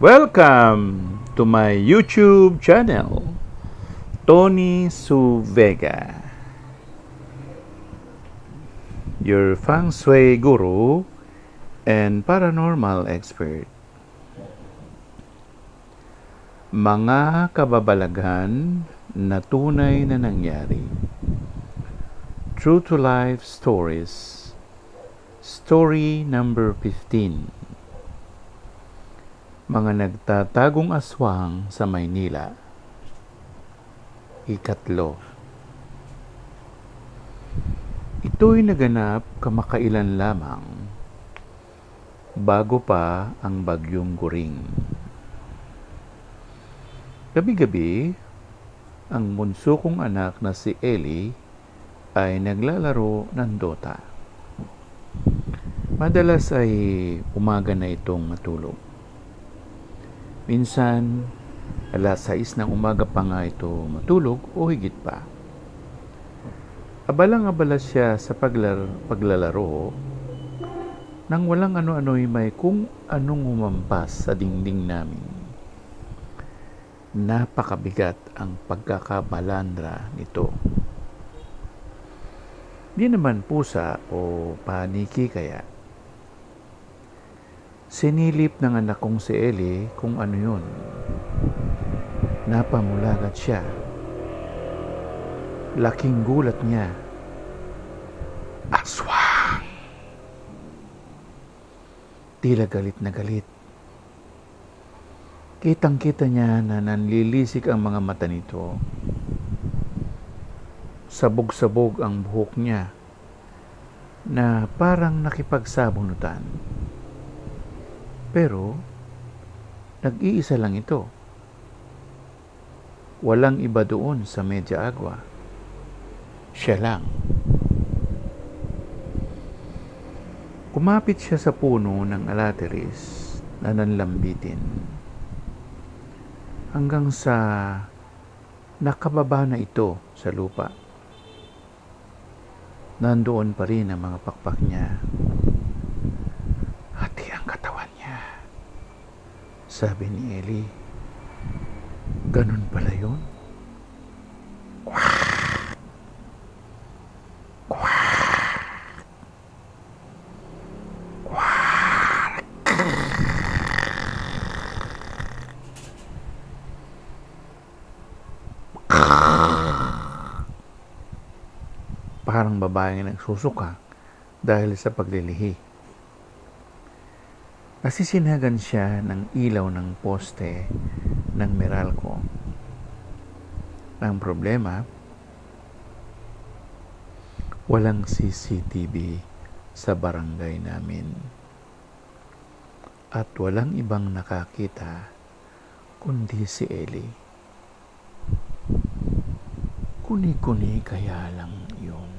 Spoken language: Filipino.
Welcome to my YouTube channel, Tony Su Vega, your feng shui guru and paranormal expert. Mga kababalagan na tunay na nangyari. True to life stories. Story number 15. Mga nagtatagong aswang sa Maynila. Ikatlo. Ito'y naganap kamakailan lamang, bago pa ang bagyong Guring. Gabi-gabi, ang bunso kong anak na si Ellie ay naglalaro ng Dota. Madalas ay umaga na itong matulog. Minsan, alas 6 ng umaga pa nga ito matulog o higit pa. Abalang-abala siya sa paglalaro nang walang ano-ano'y may kung anong umampas sa dingding namin. Napakabigat ang pagkakabalandra nito. Di naman pusa o paniki kaya. Sinilip ng anak kong si Ellie kung ano yun. Napamulagat siya. Laking gulat niya. Aswang! Tila galit na galit. Kitang-kita niya na nanlilisik ang mga mata nito. Sabog-sabog ang buhok niya na parang nakipagsabunutan. Pero, nag-iisa lang ito. Walang iba doon sa Medya Agua. Siya lang. Kumapit siya sa puno ng alateris na nanlambitin. Hanggang sa nakababa na ito sa lupa. Nandoon pa rin ang mga pakpak niya. Hati ang katawan niya. Sabi ni Ellie, ganun pala yun? Quack! Quack! Quack! Parang babaeng nagsusuka dahil sa paglilihi. Nasisinagan siya ng ilaw ng poste ng Meralco. Ang problema, walang CCTV sa barangay namin. At walang ibang nakakita kundi si Ellie. Kuni-kuni kaya lang yung